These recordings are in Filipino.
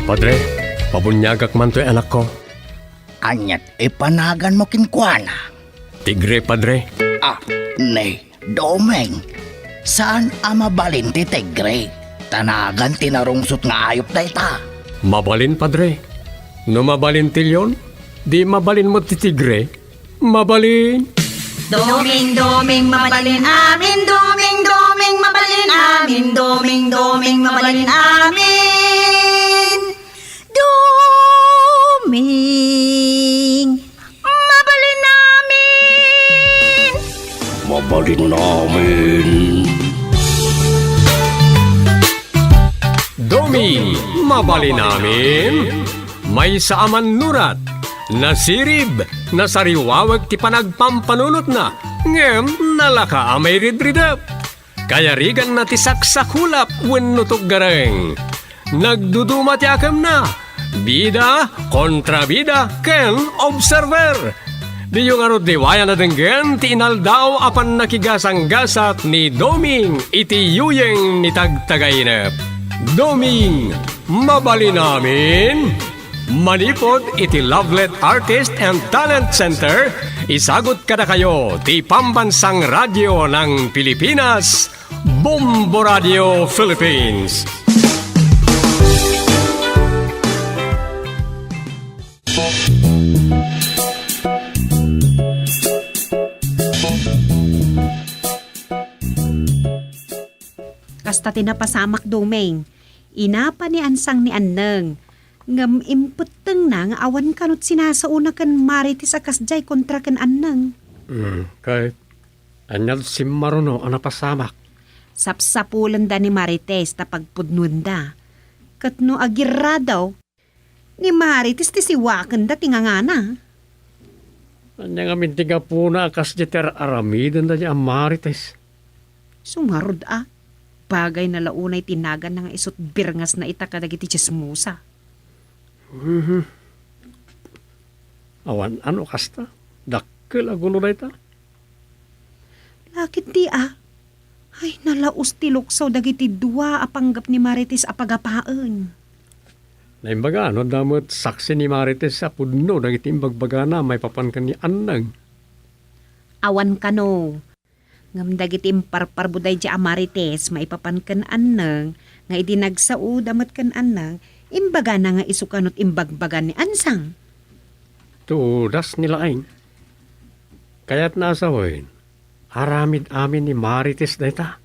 Padre, pabunyagak man to'y anak ko. Anyat ipanagan mo kinkwana. Tigre, Padre. Nay, Domeng. Saan mabalin ti Tigre? Tanagan tinarungsot nga ayop na ita. Mabalin, Padre. No mabalin tilyon, di mabalin mo ti Tigre. Mabalin. Doming, doming, mabalin amin. Doming, doming, mabalin amin. Doming, doming, mabalin amin. Doming, mabalin amin. Mabalin namin. Domi, mabalin namin. May saaman nurat, nasirib, nasariwawag ti panagpampanunot na, ngem nalaka amay ridridap. Kaya rigan na ti saksakulap wenno gareng. Nagduduma ti akam na, bida kontra bida ken observer. Di yung arod diwaya na denggen ti inaldaw apan nakigasang-gasat ni Doming iti yuyeng ni tagtagainep. Doming, mabalin namin. Manipod iti Lovelet Artist and Talent Center, isagot kada kayo ti Pambansang Radyo ng Pilipinas, Bombo Radio Philippines. Kasta tinapasamak Domeng, inapa ni ansang ni Anneng, ngam imputeng na nga awan kanot sinasauna kan maritis akasjay kontra kan Anneng. Kahit anyal si Maruno ang napasamak. Sapsapulan da ni Marites tapagpudnun da. Katno agira daw, ni Marites ti siwakan da tingangana. Anya nga mintiga po na akas jeter aramidan da niya ang Marites. Sumarod bagay na launay tinagan na nga isot birngas na itakadagiti chismusa. Awan ano kasta? Dakkel agulo na ita? Lakit di Ay, nalaos ti luksaw dagiti dua apanggap ni Marites apagapaan. Naimbaga, no damot saksi ni Marites sa pudno, dagiti imbagbaga na may papankan ni Annang. Awan kano. Ngam dagiti imparparbuday di Marites maipapankan Annang, nga idinagsao damat kan Annang, imbaga na nga isukanot imbagbagan ni Ansang. Tudas nila ay. Kaya't nasawain, aramid amin ni Marites na ita.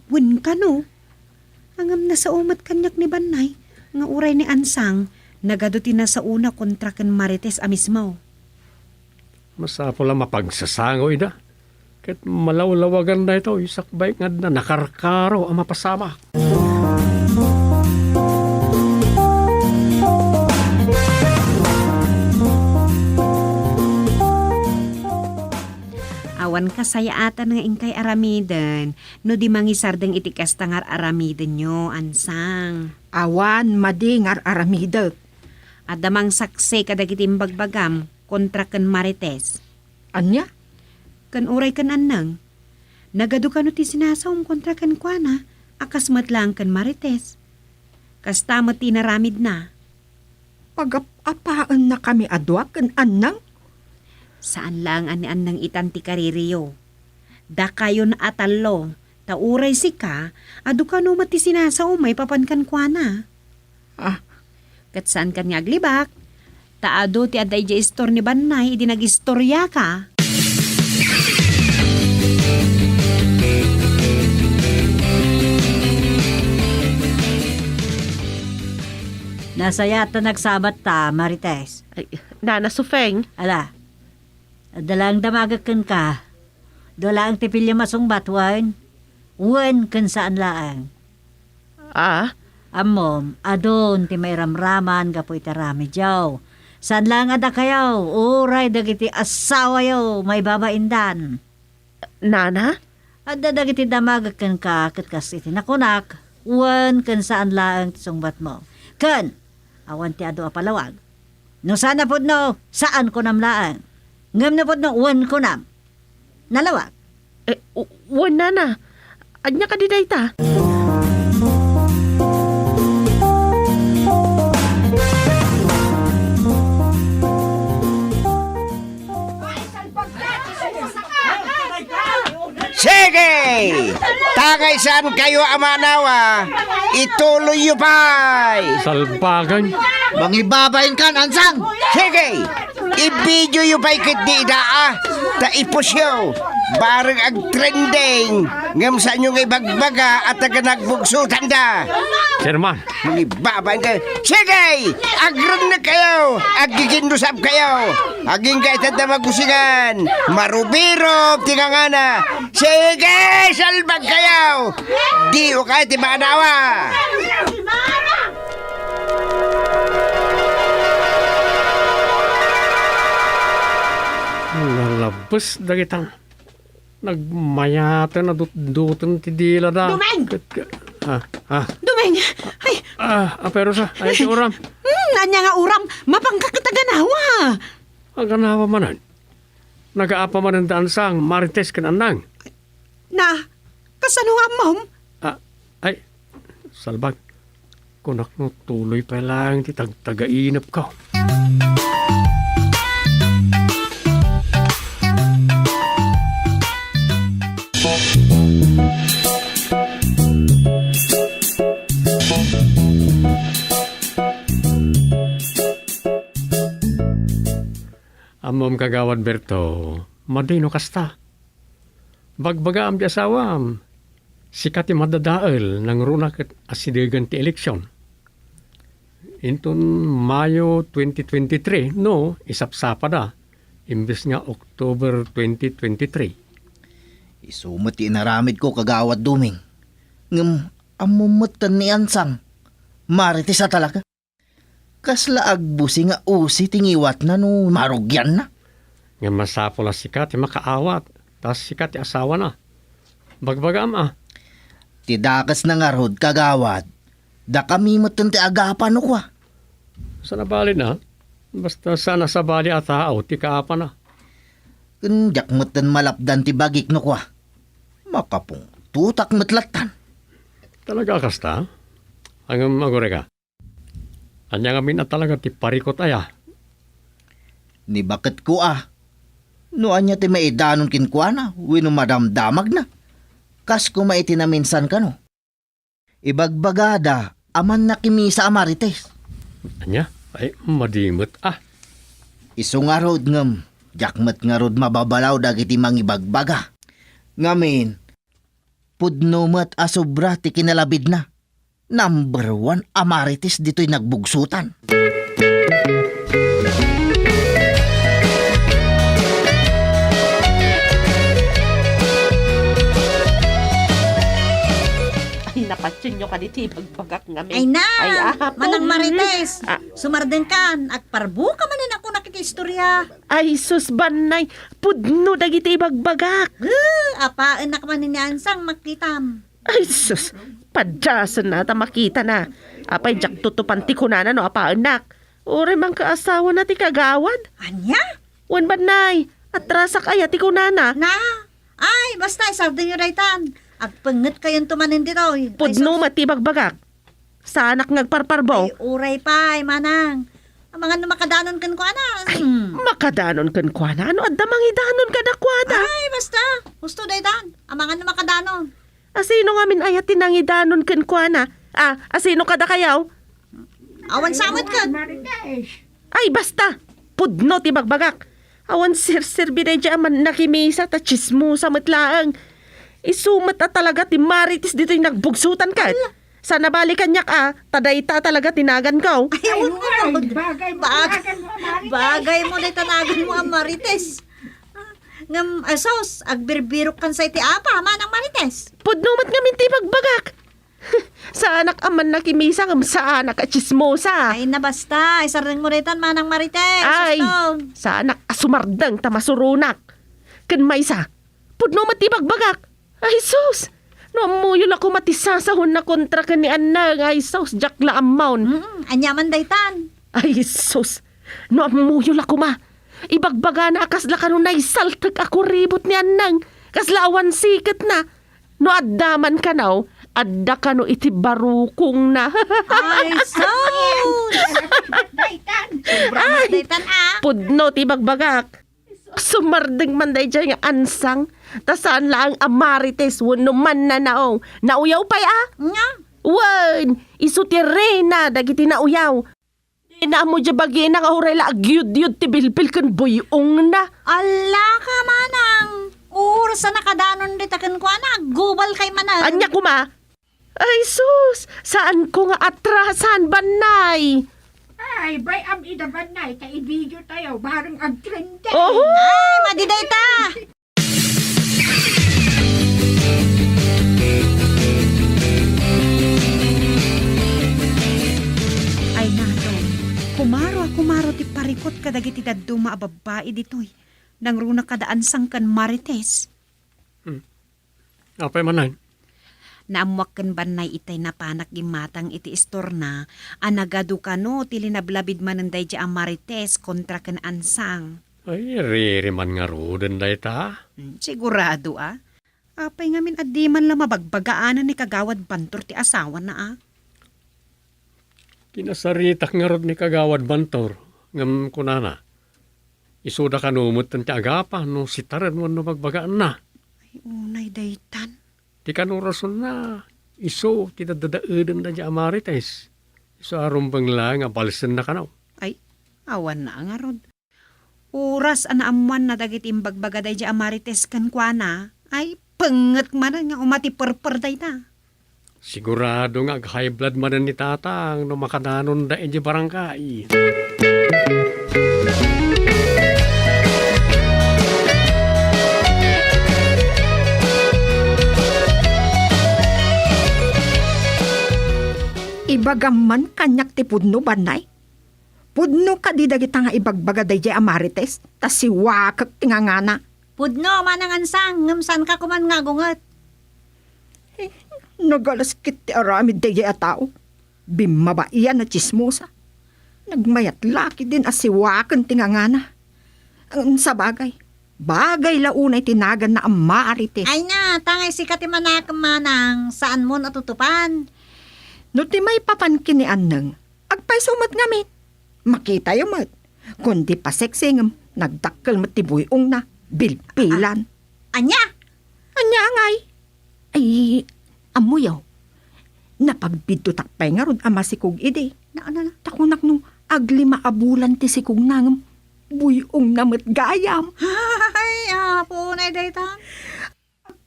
Wen kano. Angam na sa umat kanyak ni Banay, nga uray ni Ansang, nagaduti na sa una kontra kan Marites amismo. Masapo lang mapagsasango ida. Kahit malawlawagan na ito, isakbay nga na nakarkaro ang mapasama. Awan kasayaatan nga ingkay aramiden, no di mangisardeng itikas tangar aramiden nyo, Ansang. Awan madingar aramidot. Adamang sakse kadagitim bagbagam kontra kan Marites. Anya? Kan uray kan Annang. Nagadu ka no ti sinasawang kontra kan Kuana, akas matlang kan Marites. Kasta mo tinaramid na. Pagapapaan na kami adwa kan Annang? Saan lang ani Annang itanti kaririyo? Da kayo na atalo, tauray si ka, adu ka no mati sinasaw may papankan Kuana. Kat saan kan nga aglibak? Taado ti aday di istor ni Banay, idi nag-istorya ka. Nasayata nagsabat ta, Marites. Ay, Nana Sufeng. Ala, dalang damagakan ka. Dola ang tipilya masungbat, wan. Wan kan saan laang. Amom, adon ti may ramraman gapoy tarami jaw. Saan lang ada kayaw, uray dagiti asawa yaw, may babaindan. Nana? Ada dagiti damagakan ka, katkas iti nakunak. Wan kan saan laang ti sungbat mo. Kan, awan ti ado apalawag. No sana pod no, saan ko namlaan? Ngam na pod no, wan ko nam. Nalawag. Wan Nana. Anya ka di dayta? Tangay saan kayo amanawa, ituloy yu pa'y. Salbagan. Mangibabayin kan, Ansang! Sige, i-video yu pa'y kit di daa, ta ipusyo, bareng ag trending, ngam sa inyo ngay bagbaga at taga nagbugsutan da. Chairman, Mangibabayin kayo. Sige, agron na kayo, agigindusap kayo, aging kayo tatamagusingan, marubiro, tingangana. Sige, salbag kayo, di o kayo tibanawa. nalabas dagitang nagmayata na dutan ti dila da. Dumeng! Dumeng! Ay, Pero sa, ay ti uram. nanya nga uram, mapangkakataganawa. Ang ganawa manan. Nagaapa man ang daansang marites kan anang. Na, kasano nga, mom? Ay, salbag. Kunak no tuloy pa lang ti tagainap ka. Amom kagawad Berto, madino kasta. Bagbaga am di asawam. Sikat ti madadael ng runak at asidegan ti eleksyon. Inton Mayo 2023, no, isapsapa da. Imbes nga October 2023. Isumot inaramid ko kagawad Duming. Ngam, amumutan ni Ansang. Marites sa talaga. Kasla agbusi nga usi tingiwat na no marugyan na. Nga masapo la sikat ti makaawat. Tas sikat ti asawa na. Bagbagam Tidakas na nga rod kagawad. Da kami mutan ti agapan no kwa. Sa nabali na. Basta sana sa bali at tao ti kaapa na. Kunjak mutan malapdan ti bagik no kwa. Makapong tutak matlatan. Talaga kasta? Ang magore ka. Anya nga na talaga ti parikot aya. Ni bakit ko No anya ti maidanon kinkwa na. Wino madamdamag na. Kas ko maitinaminsan ka no. Ibagbagada aman nakimisa amarites. Anya? Ay, madimot Iso nga rod ngam. Jakmat nga rod mababalaw dagiti mangibagbaga. Ngamin, pudnumat asobra ti kinalabid na. Number 1 amarites dito'y nagbugsutan. Ay, napatsin nyo ka dito, bagbagak nga Ay na, apo. manang marites. Ah. Sumarden kan, agparbu ka manin ako nakikistorya. Ay, sus, banay. Pudno, dagiti bagbagak. Apaan na ka manin ni Ansang makitam. Ay, sus. Padyasan na, makita na. Apay, jak tutupan ti kunana, no, apa anak. Uri mang kaasawa na ti kagawad. Anya? Wan banay. Atrasak ay ti kunana. Na? Ay, basta isarden nyo raytan. Agpangat kayong tumanin dito. Pudno, mati bagbagak. Sa anak ngagparparbo. Ay, uray pa, ay manang. Ang mga makadanon kan ko, ana. Makadanon kan kwa na. Ano, adda mangidanon ka na kwa na. Ay, basta. Gusto daytan. Ang mga makadanon. Asino nga min ayat tinangidanon kan kwa na. Asino kada kayaw? Awan samot ka. Ay, basta. Pudno ti bagbagak. Awan sir binay dyan man nakimisa ta chismo sa matlaang. Isumat talaga ti maritis dito yung nagbugsutan ka. Sa nabalikan niyak tadayta talaga tinagan ka. Ay, bagay mo na tanagan mo ang marites. Ngam asos, agbirbirok kan sa iti apa, manang marites. Pudnumat nga minti bagbagak. Sa anak aman nakimisa ngam sa anak at chismosa. Ay na basta, isarang mo retan manang marites. Ay, Sustong. sa anak asumardang tamasurunak. Kan maysa, pudnumat ti bagbagak. Ay sus, no amuyol ako matisasahon na kontra ka ni Anna. Ay sus, jakla amaun. Anyaman daytan. Ay sus, no amuyol ako ma. Ibagbaga na kasla ka nung naisaltag ako ribot ni Annang. Kasla awan sikat na. No addaman ka now, adda ka no iti barukong na. Ay, sus! Sobrang daytan Pudno ti bagbagak. Sumardeng man day dyan nga ansang. Ta saan lang ang Marites wano man na naong. Nauyaw pa'y Nga, Wan, iso ti reyna dagiti nauyaw. Di na mo dya bagi na kahuray la agyud-yud ti bilbil kan buyong na. ala ka manang. Oras na nakadanon dita kan ko na. Gubal kay manang. Anya kuma? Ay sus, saan ko nga atrasan banay? Ay, bay am idaban na, kaibigyo tayo, bareng agtrende. Oh, Ay, madiday ta. Ay nato, kumaro ti parikot kadagiti daddo maababae ditoy. Nang runa kadaan sang kan Marites. Apay manan? Naamuak kan banay itay napanak gimatang iti istorna, anagado kano ti linablabid mananday di ang Marites kontra kan ansang. Ay, ririman nga roden day ta. Sigurado Apay ngamin adi man lang mabagbagaanan ni kagawad bantor ti asawa na Kinasaritak nga rod ni Kagawad Bantor. Ngam kunana. Isuda ka numot tan ti agapa no sitaran mo no magbagaan na. Ay unay daytan. Ti kanurason na. Iso, ti dadadaedan na di Marites. Iso arumbang lang nga balsen na kanaw. Ay, awan na nga rod. Oras anaamuan na dagit imbagbaga day di Marites kan kuana. Ay, penget man nga umati perper day ta. Sigurado nga high blood man ni tatang no makadanon da di barangay. Ibagaman kanyak ti pudno banay. Pudno ka di dagita nga ibagbaga day jay Amarites, tas si wakak tingangana. Pudno, manang ansang. Ngamsan ka kuman nga gunget. Nagalaskit ti aramid day jay a tao. Bimabaian na chismosa. Nagmayat laki din as si wakan tingangana. Ang sa bagay launay tinagan na ang Marites. Ay na, tangay si katimanak manang. Saan mo natutupan? No ti may papankin ni Annang, agpay sumat ngamin. Makita yung mat. Kundi pa seksingam, nagdakkel mat ti buyong na, bilpilan. Anya? Anya angay. Ay, amuyaw. Napagbidto takpay nga ron ama si Kug ide. Na. Takunak nung aglima abulan ti si Kug nangam, buyong na mat gayam. Ay, punay daytan.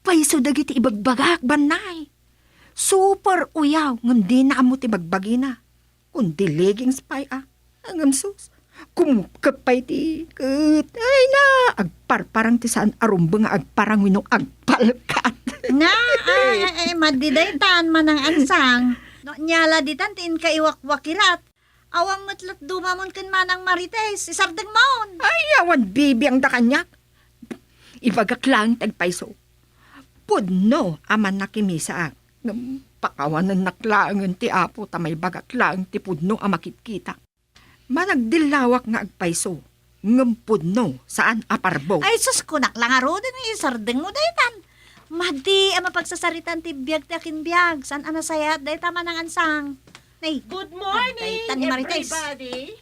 Paiso dagiti ibagbagak banay. Super uyaw, ngam di na amo ti bagbagi na. Kundi leggings pay Ngam sus. Kumkapay ti kat. Ay na, agparparang ti saan arumbang agparang winong agpalkat. Nga, ay, madidaytan manang ansang. No, nyala ditan tin ka iwakwakirat. Awang matlat dumamon kan manang Marites, isardeng maon. Ay, awan bibi ang dakanyak. Ibagak lang tagpaiso. Pudno, aman nakimisa ak. Pakawanan naklaangan ti apo tamay bagak lang ti pudno ang makitkita. Managdilawak nga agpaiso. Ngam pudno saan aparbo. Ay, sus, kunak lang aro din isardeng mo daytan. Madi, ang mapagsasaritan ti biyag ti akin biyag. San anasayat dayta manang ansang. Nay, good morning, daytan ni Marites. everybody.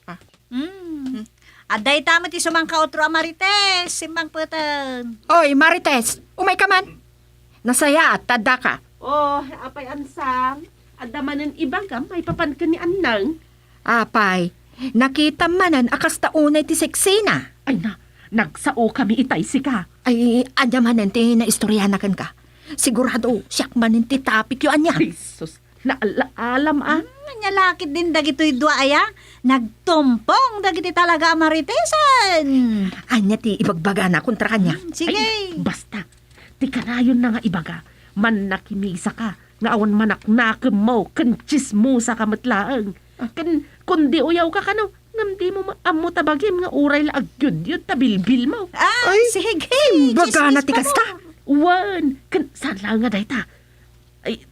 Aday tama ti sumangka otro ang Marites, simbang putan. Oy, Marites, umay ka man. Nasaya at tada ka. Oh, apay ansang. Adamanan ibagam, may papankan ni Annang. Apay, nakita manan akas taunay ti seksina. Ay na, nagsao kami itay si ka. Ay, anya manan ti na istoryanakan ka. Sigurado, siyak manan ti tapik yun niya. Jesus, naalaalam Nyalakit din dagito'y dua aya. Nagtumpong dagiti talaga ang Maritesan. Anya ti ibagbaga na kontra kanya. Sige. Ay, basta, ti kanayon na nga ibaga. Man nakimisa ka, nga awan manak-nakem mo, kan chismosa ka matlaang. Kan, kundi uyaw ka kano, namdi mo amo tabagim nga uray la agyud-yud tabilbil mo. Ay, sige. Baga na Chismis ti pa kasta. mo. Wan, kan, saan lang nga dayta? Ay,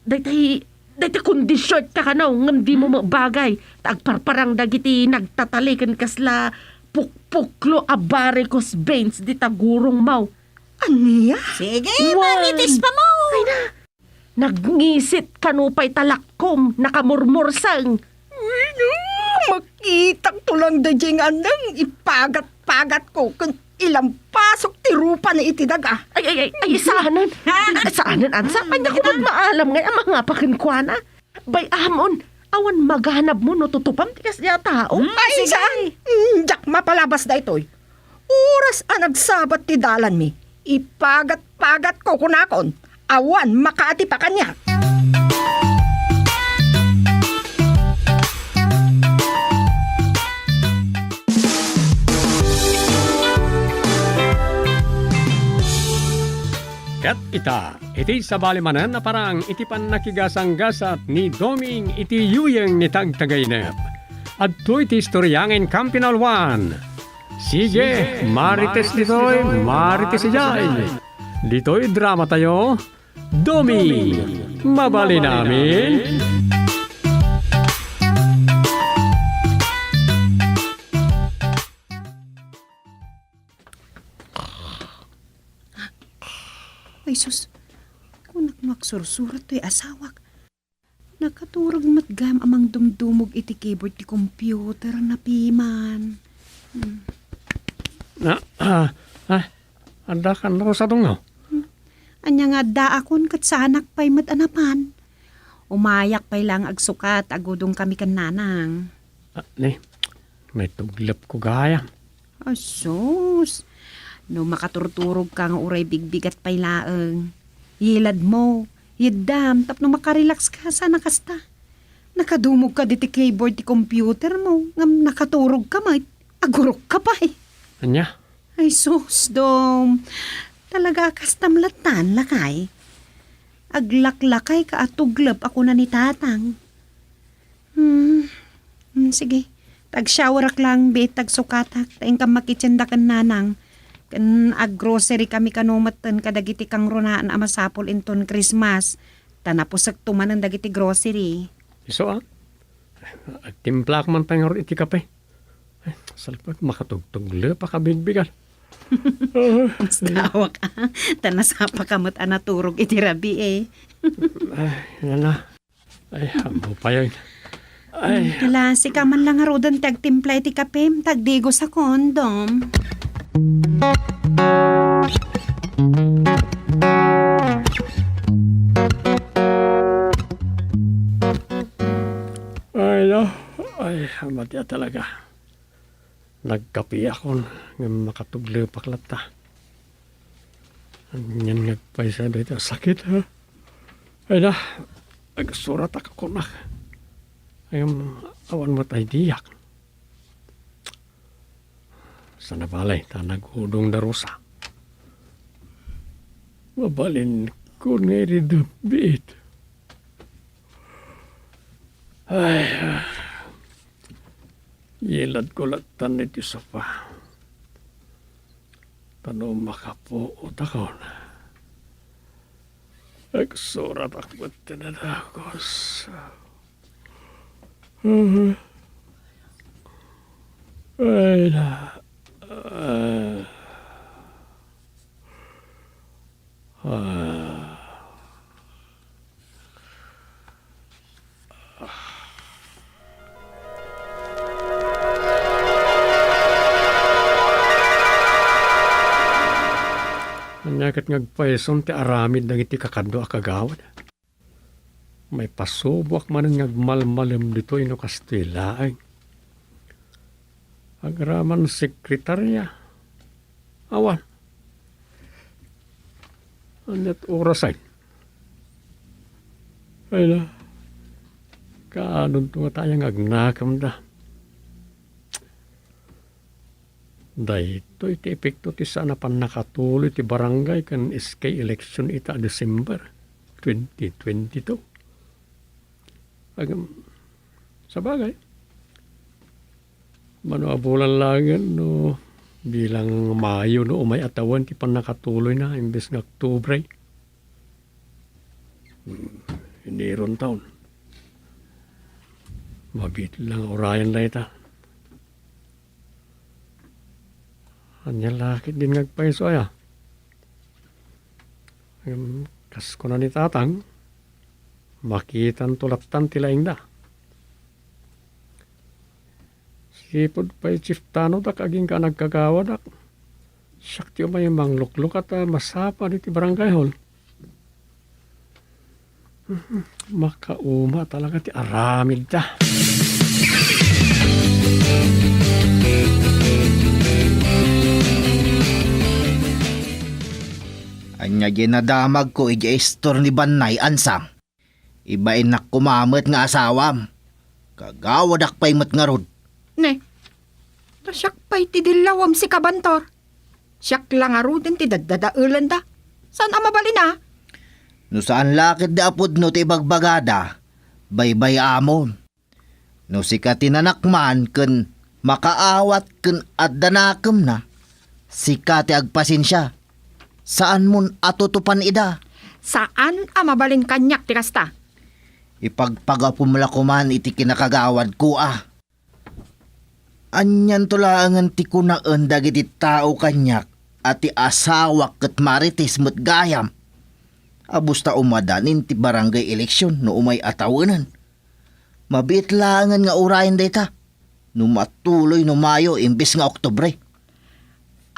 dayta kundi short ka kano, ngamdi mo bagay. Tagparparang dagiti nagtatalikan kasla pukpuklo abaricos veins di tagurong mau. Anya? Sige, Wan. Marites pa mo. Ay na, nagngisit kanupay talakkom, nakamurmursang. Makitang tulang da jeng anang ipagat ipagat ko kung ilang pasok ti rupa na itidaga. Ay, saanan? Saanan, Ansa? Ay, naku, maalam nga, ang mga pakinkwana. Bay, amon, awan maghanap mo no tutupam tikas niya tao. Ay, saan? Jak mapalabas da ito'y. Oras ang nagsabat ti dalan mi. Ipagat-pagat ko kunakon. Awan makaati pa kanya. Ket ita, iti sa balimanan na parang iti pan nakigasang-gasat ni Doming iti yuyeng ni Tagtagaynep. At to iti istoryangin Campinal 1. Sige, marites dito'y, marites ijay. Dito'y drama tayo, Doming, mabali namin. Ay sus, kung nakmaksursurat to'y asawak. Nakaturog matgam amang dumdumog iti keyboard ti computer na piman. Anda kan sa dungaw. Anya nga daakon kat sanak pa'y matanapan. Umayak pa'y lang agsukat agudong kami kan nanang. May tuglap ko gaya. Asus, no makaturturog ka nga uray bigbigat pa'y laeng. Yilad mo, yidam, tapno makarelax ka sana kasta. Nakadumog ka di ti keyboard ti computer mo, ngam nakaturog ka may agurok ka pa eh. Anya? Ay sus, dom. Talaga kastamlatan lakay. Aglaklakay ka at tuglap ako na ni tatang. Sige. Tag-showerak lang, be, tag-sukatak. Taing ka makitsendakan nanang. Kan ag-grocery kami kanumatan kadagiti kang runaan amasapol inton Christmas. Tanapos tuman ang dagiti grocery. Iso timplak man pangor iti kape. Salpag makatugtugle pa kabigbigan. Tawa ka. Tanasapa kamot anaturog iti rabi eh. Yan na. Ay, hamo pa yun. Ay, Klase ka man lang arudan tagtimpla iti kape. Tagdigo sa kondom. ay, hamat ya talaga. Nagkapi ako nga makatugle paklata. Yan nagpaisa dito. Sakit ha. Ay na, agsurat ako na. Ayam, awan mo tayo diyak. Sa nabalay, naghudong darusa. Mabalin ko ngeri dubit. Ay, yilad ko latan iti sopa. Tano makapuot ako na. Agsurat ako at tinadakos. Ay na. Manyakat ngagpaison ti aramid ng iti kakado akagawad. May pasubok man ngagmalmalem dito ino Kastilaang. Agraman sekretarya. Awan. Anyat orasay. Ay na. Kaanon tunga tayang agnakam da. Dahito iti epekto ti sana pan nakatuloy ti barangay kan SK election ita December 2022. Sa bagay. Manuabulan lang no bilang Mayo no umay atawan ti pan nakatuloy na imbes ng Oktubre. Hindi ron taon. Mabit lang orayan na ita. Anya lakit din ngagpaiso ay kas ko na ni tatang makitan tulatan tilaing da. Ipod pa'y chiftano dak aging ka nagkagawa dak. Sakti may manglukluk at masapa dito barangay hall. Makauma talaga ti aramid da. Anya ginadamag ko istor ni Banay ansang. Ibain na kumamet nga asawam. Kagawadak pa'y matngarod. Ne, tasyak pa'y ti dilawam si Kabantor. Siyak lang arudin ti dadadaulan da. Saan mabalin na? No saan lakit da apod no ti bagbagada, baybay amon. No si katinanakman ken makaawat ken addanakam na, si kati agpasinsya. Saan mon atutupan ida? Saan mabalin kanyak ti kasta? Ipagpagapumla ko man iti kinakagawad ko Anyan tulaangan ti kunaan dagiti tao kanyak at ti asawak ket marites met gayam. Abusta umadanin ti barangay eleksyon no umay atawanan. Mabitlangan nga urayan data. No matuloy no Mayo imbis nga Oktubre.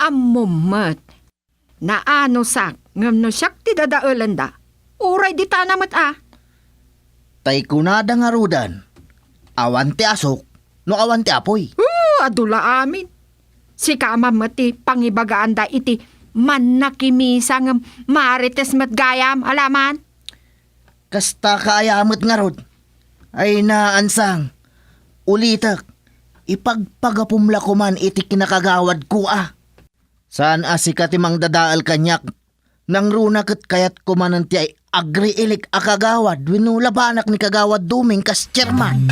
Amumat. Naano sak ngam no siyak ti dadaulan da. Uray di tanamat Tay kunada nga rudan. Awan ti asok no awan ti apoy. Adula amin. Si kamamati pangibagaan da iti man nakimisa ng marites mat gayam alaman. Kasta kaayamot nga rod. Ay naansang. Ulitak. Ipagpagapumla ko man iti kinakagawad ko Saan asika ti mang dadaal kanyak. Nang runaket kayat kumanan ti ay agri-ilik akagawad. Winulabanak ni kagawad duming kas chairman.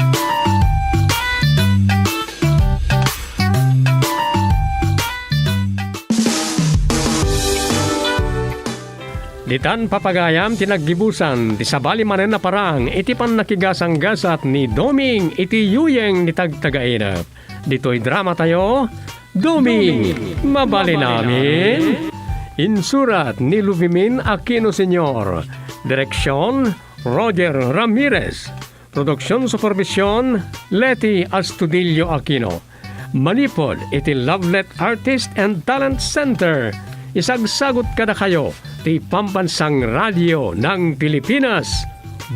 Ditan papagayam tinaggibusan ti sabali manen na parang iti pan nakigasang-gasat ni Doming iti yuyeng ni tagtagainap. Dito'y drama tayo, Doming, mabali namin. Insurat ni Luvimin Aquino Sr. Direksyon, Roger Ramirez. Produksyon supervisyon, Leti Astudillo Aquino. Manipod iti Lovelet Artist and Talent Center. Isagsagot kada kayo ti Pambansang Radio ng Pilipinas,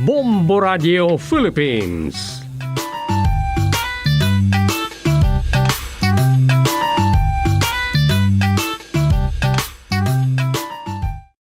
Bombo Radio Philippines.